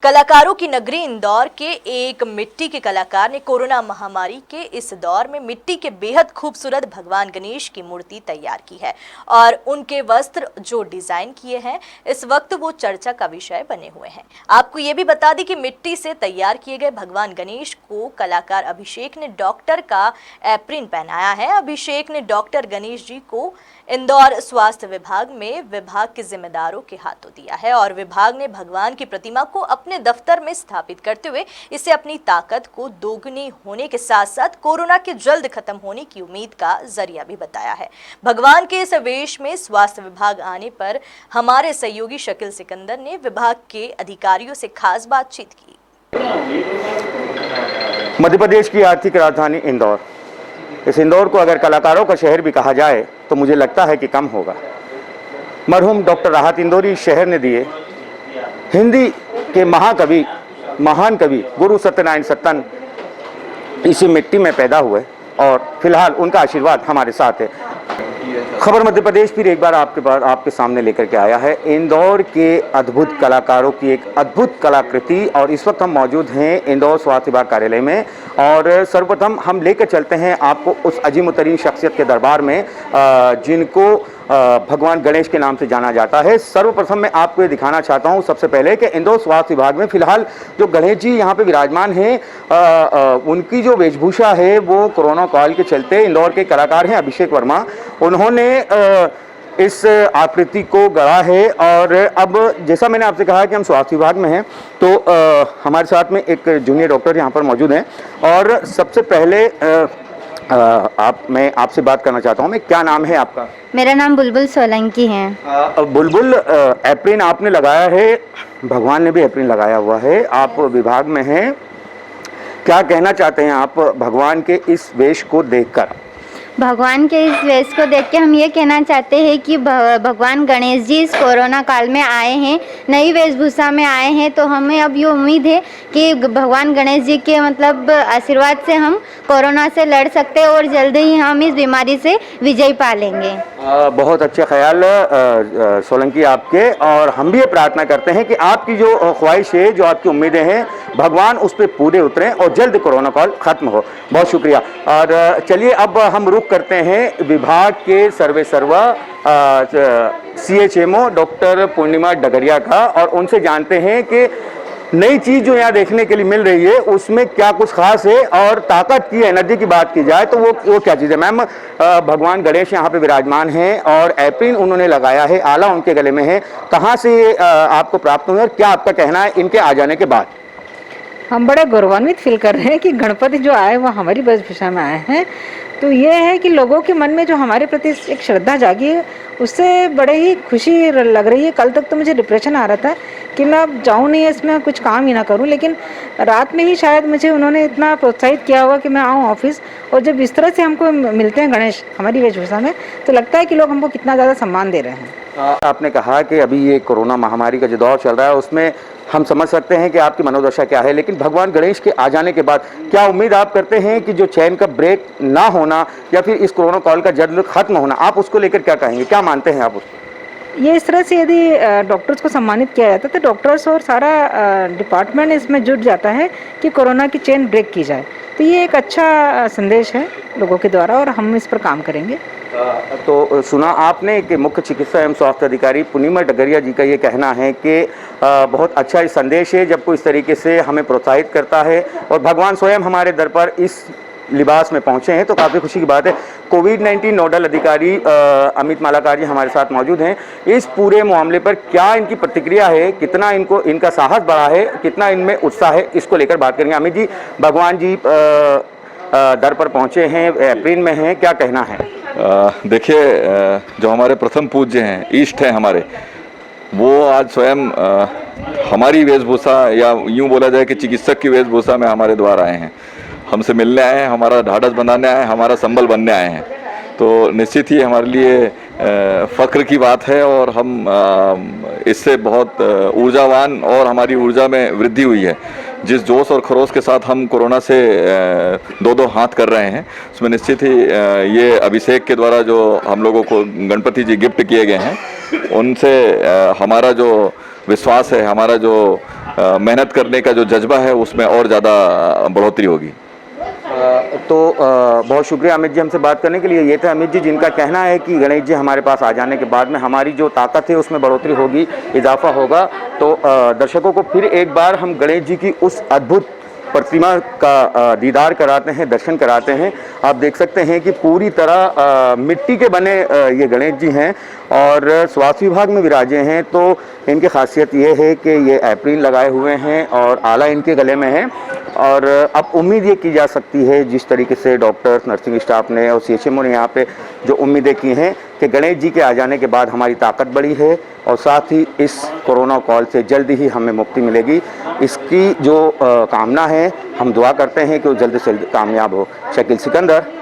कलाकारों की नगरी इंदौर के एक मिट्टी के कलाकार ने कोरोना महामारी के इस दौर में मिट्टी के बेहद खूबसूरत भगवान गणेश की मूर्ति तैयार की है और उनके वस्त्र जो डिजाइन किए हैं इस वक्त वो चर्चा का विषय बने हुए हैं। आपको ये भी बता दें कि मिट्टी से तैयार किए गए भगवान गणेश को कलाकार अभिषेक ने डॉक्टर का एप्रिन पहनाया है। अभिषेक ने डॉक्टर गणेश जी को इंदौर स्वास्थ्य विभाग में विभाग के जिम्मेदारों के हाथों दिया है और विभाग ने भगवान की प्रतिमा को अपने दफ्तर में स्थापित करते हुए इसे अपनी ताकत को दोगुनी होने के साथ साथ कोरोना के जल्द खत्म होने की उम्मीद का जरिया भी बताया है। भगवान के इस वेश में स्वास्थ्य विभाग आने पर हमारे सहयोगी शकील सिकंदर ने विभाग के अधिकारियों से खास बातचीत की। मध्य प्रदेश की आर्थिक राजधानी इंदौर, इस इंदौर को अगर कलाकारों का शहर भी कहा जाए तो मुझे लगता है कि कम होगा। मरहूम डॉक्टर राहत इंदौरी शहर ने दिए हिंदी के महाकवि, महान कवि गुरु सत्यनारायण सत्तन इसी मिट्टी में पैदा हुए और फिलहाल उनका आशीर्वाद हमारे साथ है। खबर मध्य प्रदेश फिर एक बार आपके सामने लेकर के आया है इंदौर के अद्भुत कलाकारों की एक अद्भुत कलाकृति। और इस वक्त हम मौजूद हैं इंदौर स्वास्थ्य विभाग कार्यालय में और सर्वप्रथम हम लेकर चलते हैं आपको उस अजीमुतरीन शख्सियत के दरबार में जिनको भगवान गणेश के नाम से जाना जाता है। सर्वप्रथम मैं आपको ये दिखाना चाहता हूँ सबसे पहले कि इंदौर स्वास्थ्य विभाग में फिलहाल जो गणेश जी यहाँ पे विराजमान हैं उनकी जो वेशभूषा है वो कोरोना काल के चलते इंदौर के कलाकार हैं अभिषेक वर्मा, उन्होंने इस आकृति को गढ़ा है। और अब जैसा मैंने आपसे कहा कि हम स्वास्थ्य विभाग में हैं तो हमारे साथ में एक जूनियर डॉक्टर यहाँ पर मौजूद हैं और सबसे पहले मैं आपसे बात करना चाहता हूँ। क्या नाम है आपका? मेरा नाम बुलबुल सोलंकी है। बुलबुल, एप्रिन आपने लगाया है, भगवान ने भी एप्रिन लगाया हुआ है, आप विभाग में हैं, क्या कहना चाहते हैं आप भगवान के इस वेश को देखकर? भगवान के इस वेश को देख के हम ये कहना चाहते हैं कि भगवान गणेश जी इस कोरोना काल में आए हैं, नई वेशभूषा में आए हैं, तो हमें अब ये उम्मीद है कि भगवान गणेश जी के मतलब आशीर्वाद से हम कोरोना से लड़ सकते हैं और जल्द ही हम इस बीमारी से विजय पा लेंगे। बहुत अच्छे ख्याल सोलंकी आपके, और हम भी ये प्रार्थना करते हैं कि आपकी जो ख्वाहिश है, जो आपकी उम्मीदें हैं, भगवान उस पर पूरे उतरें और जल्द कोरोना काल खत्म हो। बहुत शुक्रिया। और चलिए अब हम रुक करते हैं विभाग के सर्वे सर्वा CHMO डॉक्टर पूर्णिमा डगरिया का और उनसे जानते हैं कि नई चीज़ जो यहाँ देखने के लिए मिल रही है उसमें क्या कुछ खास है और ताकत की, एनर्जी की बात की जाए तो वो क्या चीज़ है। मैम, भगवान गणेश यहाँ पे विराजमान हैं और एप्रिन उन्होंने लगाया है, आला उनके गले में है, कहाँ से आपको प्राप्त हुए और क्या आपका कहना है इनके आ जाने के बाद? हम बड़ा गौरवान्वित फील कर रहे हैं कि गणपति जो आए वो हमारी वेशभूषा में आए हैं। तो ये है कि लोगों के मन में जो हमारे प्रति एक श्रद्धा जागी है उससे बड़े ही खुशी लग रही है। कल तक तो मुझे डिप्रेशन आ रहा था कि मैं अब जाऊँ नहीं, इसमें कुछ काम ही ना करूँ, लेकिन रात में ही शायद मुझे उन्होंने इतना प्रोत्साहित किया हुआ कि मैं आऊँ ऑफिस, और जब इस तरह से हमको मिलते हैं गणेश हमारी वेशभूषा में तो लगता है कि लोग हमको कितना ज़्यादा सम्मान दे रहे हैं। आपने कहा कि अभी ये कोरोना महामारी का जो दौर चल रहा है उसमें हम समझ सकते हैं कि आपकी मनोदशा क्या है, लेकिन भगवान गणेश के आ जाने के बाद क्या उम्मीद आप करते हैं कि जो चैन का ब्रेक ना होना या फिर इस कोरोना काल का जल्द खत्म होना, आप उसको लेकर क्या कहेंगे, क्या मानते हैं आप उसको? ये इस तरह से यदि डॉक्टर्स को सम्मानित किया जाता तो डॉक्टर्स और सारा डिपार्टमेंट इसमें जुट जाता है कि कोरोना की चेन ब्रेक की जाए, तो ये एक अच्छा संदेश है लोगों के द्वारा और हम इस पर काम करेंगे। तो सुना आपने कि मुख्य चिकित्सा एवं स्वास्थ्य अधिकारी पूर्णिमा डगरिया जी का ये कहना है कि बहुत अच्छा संदेश है जब कोई इस तरीके से हमें प्रोत्साहित करता है और भगवान स्वयं हमारे दर पर इस लिबास में पहुंचे हैं तो काफ़ी खुशी की बात है। कोविड-19 नोडल अधिकारी अमित मालाकार जी हमारे साथ मौजूद हैं। इस पूरे मामले पर क्या इनकी प्रतिक्रिया है, कितना इनका साहस बढ़ा है, कितना इनमें उत्साह है, इसको लेकर बात करेंगे। अमित जी, भगवान जी दर पर पहुंचे हैं, एप्रिल में हैं, क्या कहना है? देखिए, जो हमारे प्रथम पूज्य हैं, ईष्ट हैं हमारे, वो आज स्वयं हमारी वेशभूषा या यूँ बोला जाए कि चिकित्सक की वेशभूषा में हमारे द्वार आए हैं, हमसे मिलने आए हैं, हमारा ढाढ़स बनाने आए हैं, हमारा संबल बनने आए हैं। तो निश्चित ही हमारे लिए फ़ख्र की बात है और हम इससे बहुत ऊर्जावान और हमारी ऊर्जा में वृद्धि हुई है। जिस जोश और खरोश के साथ हम कोरोना से दो हाथ कर रहे हैं उसमें निश्चित ही ये अभिषेक के द्वारा जो हम लोगों को गणपति जी गिफ्ट किए गए हैं उनसे हमारा जो विश्वास है, हमारा जो मेहनत करने का जो जज्बा है उसमें और ज़्यादा बढ़ोतरी होगी। बहुत शुक्रिया अमित जी हमसे बात करने के लिए। ये थे अमित जी जिनका कहना है कि गणेश जी हमारे पास आ जाने के बाद में हमारी जो ताकत है उसमें बढ़ोतरी होगी, इजाफा होगा। तो दर्शकों को फिर एक बार हम गणेश जी की उस अद्भुत प्रतिमा का दीदार कराते हैं, दर्शन कराते हैं। आप देख सकते हैं कि पूरी तरह मिट्टी के बने ये गणेश जी हैं और स्वास्थ्य विभाग में विराजे हैं। तो इनकी खासियत ये है कि ये एप्रिन लगाए हुए हैं और आला इनके गले में है। और अब उम्मीद ये की जा सकती है जिस तरीके से डॉक्टर्स, नर्सिंग स्टाफ ने और CHMO ने यहाँ पे जो उम्मीदें की हैं कि गणेश जी के आ जाने के बाद हमारी ताकत बढ़ी है और साथ ही इस कोरोना कॉल से जल्द ही हमें मुक्ति मिलेगी। इसकी जो कामना है, हम दुआ करते हैं कि वो जल्द से जल्द कामयाब हो। शकील सिकंदर,